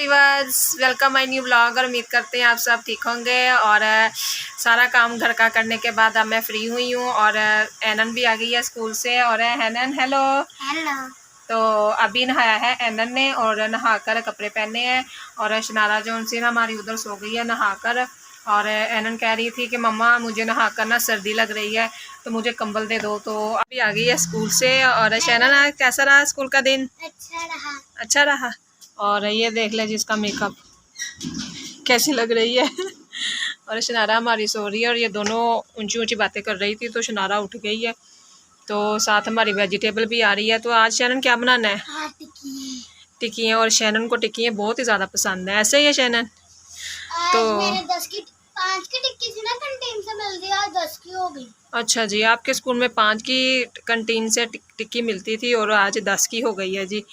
Viewers, welcome my new blog. और उम्मीद करते हैं आप सब ठीक होंगे। और सारा काम घर का करने के बाद अब मैं फ्री हुई हूँ और एनन भी आ गई है स्कूल से। और एनन हेलो हेलो। तो अभी नहाया है एनन ने और नहाकर कपड़े पहने हैं। और शनारा जो उनसे ना हमारी उधर सो गई है नहाकर। और एनन कह रही थी कि मम्मा मुझे नहाकर ना सर्दी लग रही है तो मुझे कंबल दे दो। तो अभी आ गई है स्कूल से। और शैनन कैसा रहा स्कूल का दिन? अच्छा रहा। और ये देख ले जिसका मेकअप कैसी लग रही है। और शनारा हमारी सो रही है और ये दोनों ऊंची ऊंची बातें कर रही थी तो शनारा उठ गई है। तो साथ हमारी वेजिटेबल भी आ रही है। तो आज शैनन क्या बनाना है? टिक्की है। और शैनन को टिक्की बहुत ही ज़्यादा पसंद है। ऐसे ही है शैनन? तो मैंने 5 की टिक्की थी ना कैंटीन से मिल रही, आज 10 की हो गई। अच्छा जी, आपके स्कूल में 5 की कैंटीन से टिक्की मिलती थी और आज 10 की हो गई है जी।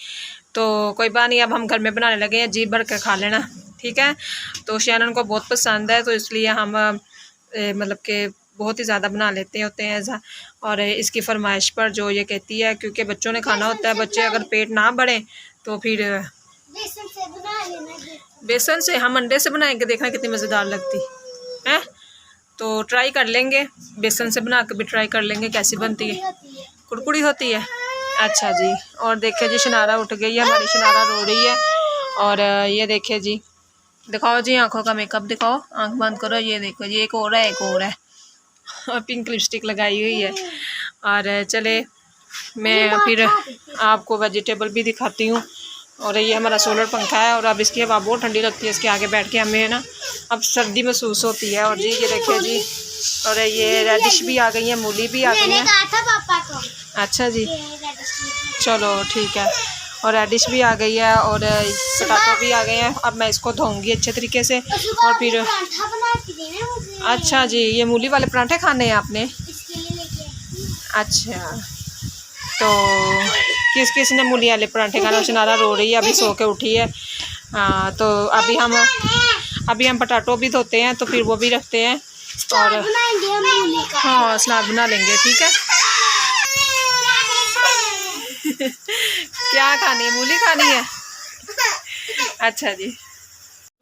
तो कोई बात नहीं, अब हम घर में बनाने लगे हैं, जी भर कर खा लेना, ठीक है। तो शैनन को बहुत पसंद है तो इसलिए हम मतलब कि बहुत ही ज़्यादा बना लेते होते हैं ऐसा। और इसकी फरमाइश पर जो ये कहती है, क्योंकि बच्चों ने खाना होता है, बच्चे अगर पेट ना बढ़े तो फिर बेसन से बना लेना। बेसन से हम अंडे से बनाएंगे, देखना कितनी मज़ेदार लगती है। तो ट्राई कर लेंगे, बेसन से बना के भी ट्राई कर लेंगे कैसी बनती है। कुड़कुड़ी होती है। अच्छा जी। और देखिए जी शनारा उठ गई है, हमारी शनारा रो रही है। और ये देखिए जी, दिखाओ जी आंखों का मेकअप दिखाओ, आंख बंद करो। ये देखो जी, एक और है, एक और है। और पिंक लिपस्टिक लगाई हुई है। और चले मैं फिर आपको वेजिटेबल भी दिखाती हूँ। और ये हमारा सोलर पंखा है और अब इसकी हवा बहुत ठंडी लगती है, इसके आगे बैठ के हमें ना अब सर्दी महसूस होती है। और जी ये देखिए जी, और ये रेडिश भी आ गई है, मूली भी आ गई है। पापा को। अच्छा जी, चलो ठीक है। और रेडिश भी आ गई है और पोटैटो भी आ गए हैं। अब मैं इसको धोऊंगी अच्छे तरीके से और फिर अच्छा जी, ये मूली वाले पराठे खाने हैं आपने? अच्छा, तो किस किस ने मूली वाले पराठे खाना? शनारा रो रही है, अभी सो के उठी है। हाँ, तो अभी हम पोटैटो भी धोते हैं तो फिर वो भी रखते हैं और हाँ सलाद बना लेंगे, ठीक है। क्या खानी है? मूली खानी है? अच्छा जी।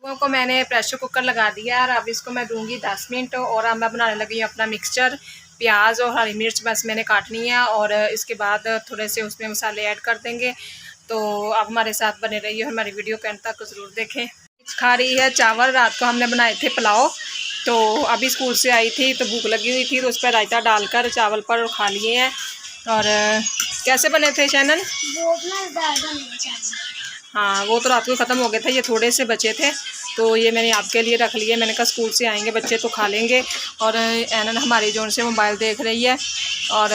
वो को मैंने प्रेशर कुकर लगा दिया है और अब इसको मैं दूंगी 10 मिनट। और अब मैं बनाने लगी हूँ अपना मिक्सचर। प्याज और हरी मिर्च बस मैंने काटनी है और इसके बाद थोड़े से उसमें मसाले ऐड कर देंगे। तो अब हमारे साथ बने रहिए, हमारी वीडियो के अंत तक ज़रूर देखें। खा रही है चावल, रात को हमने बनाए थे पुलाव। तो अभी स्कूल से आई थी तो भूख लगी हुई थी तो उस पर रायता डालकर चावल पर खा लिए हैं। और कैसे बने थे शैनन? हाँ, वो तो रात को ख़त्म हो गए थे, ये थोड़े से बचे थे तो ये मैंने आपके लिए रख लिए। मैंने कहा स्कूल से आएंगे बच्चे तो खा लेंगे। और एनन हमारी जोन से मोबाइल देख रही है। और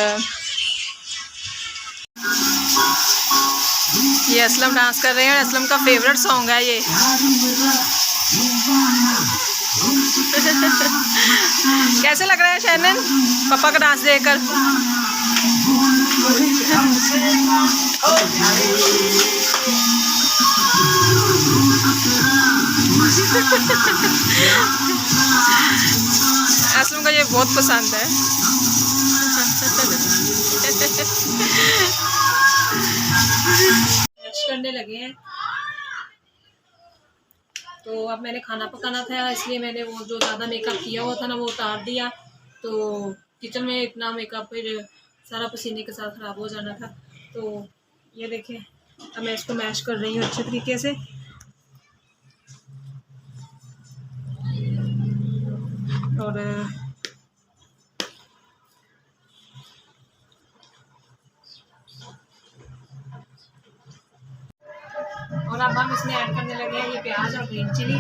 ये असलम डांस कर रहे हैं, असलम का फेवरेट सॉन्ग है ये। कैसे लग रहा है शैनन पापा का डांस देखकर? असलम को ये बहुत पसंद है। करने लगे हैं तो अब मैंने खाना पकाना था, इसलिए मैंने वो जो ज़्यादा मेकअप किया हुआ था ना वो उतार दिया। तो किचन में इतना मेकअप फिर सारा पसीने के साथ ख़राब हो जाना था। तो ये देखें, अब मैं इसको मैश कर रही हूँ अच्छे तरीके से। और अब हम इसमें ऐड करने लगे हैं ये प्याज और ग्रीन चिली।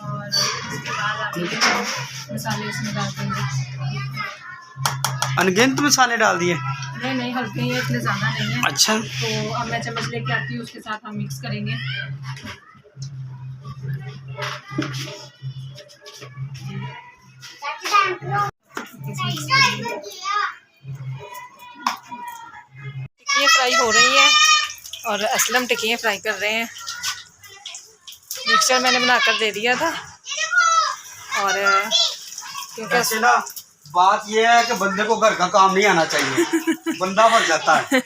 और इसके बाद आप मसाले इसमें डाल देंगे। अनगिनत मसाले डाल दिए? नहीं, हल्के ही, इतने ज़्यादा नहीं है। अच्छा। तो अब मैं चम्मच लेके आती हूँ, उसके साथ हम मिक्स करेंगे। टिक्कियाँ फ्राई हो रही हैं और असलम टिक्कियाँ फ्राई कर रहे हैं। मिक्सचर मैंने बनाकर दे दिया था। और क्योंकि बात यह है कि बंदे को घर का काम नहीं आना चाहिए, बंदा फंस जाता है।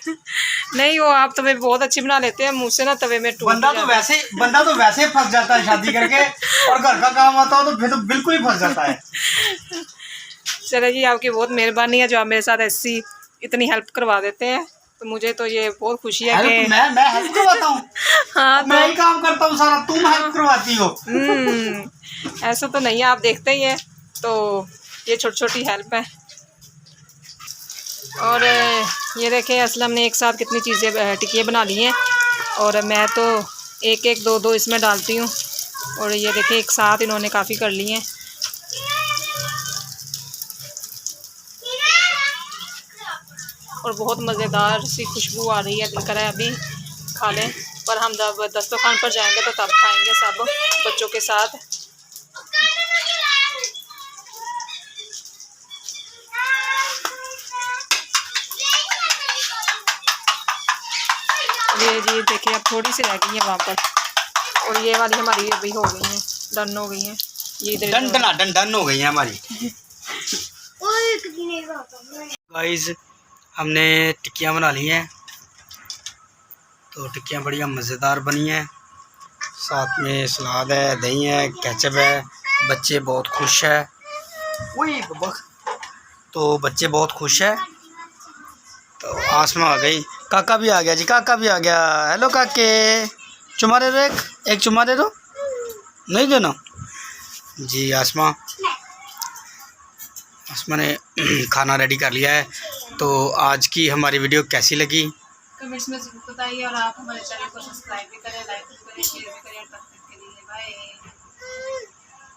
नहीं वो आप तवे बहुत अच्छी बना लेते हैं, मुँह से ना तवे में टूट बंदा तो वैसे फंस जाता है शादी करके, और घर का काम आता हो तो फिर तो बिल्कुल ही फंस जाता है। चलो जी, आपकी बहुत मेहरबानी है जो आप मेरे साथ ऐसी इतनी हेल्प करवा देते हैं, तो मुझे तो ये बहुत खुशी है कि मैं हेल्प करवाता हूँ। हाँ तो मैं ही काम करता हूँ सारा, तुम हेल्प करवाती हो। ऐसा तो नहीं है, आप देखते ही हैं, तो ये छोटी छोटी हेल्प है। और ये देखें असलम ने एक साथ कितनी चीज़ें टिकिए बना ली हैं, और मैं तो एक एक दो दो इसमें डालती हूँ, और ये देखें एक साथ इन्होंने काफ़ी कर ली हैं। और बहुत मज़ेदार सी खुशबू आ रही है, दिल कर रहा है अभी खा लें, पर हम जब दस्तरखान पर जाएंगे तो तब खाएंगे सब बच्चों के साथ। ये जी देखिए अब थोड़ी सी रह गई है वहाँ पर, और ये वाली हमारी अभी हो गई हैं, डन हो गई हैं। ये इधर डन हो गई है हमारी। गाइस हमने टिक्कियाँ बना ली हैं, तो टिक्कियाँ बढ़िया मज़ेदार बनी हैं, साथ में सलाद है, दही है, केचप है। बच्चे बहुत खुश है, वही तो बच्चे बहुत खुश है। तो आसमा आ गई, काका भी आ गया जी, काका भी आ गया। हेलो काके, चुमा दे दो, एक चुमा दे दो। नहीं देना जी। आसमा ने खाना रेडी कर लिया है। तो आज की हमारी वीडियो कैसी लगी कमेंट्स में ज़रूर बताइए, और आप हमारे चैनल को सब्सक्राइब भी करें, लाइक भी करें, शेयर भी करें। तब तक के लिए बाय।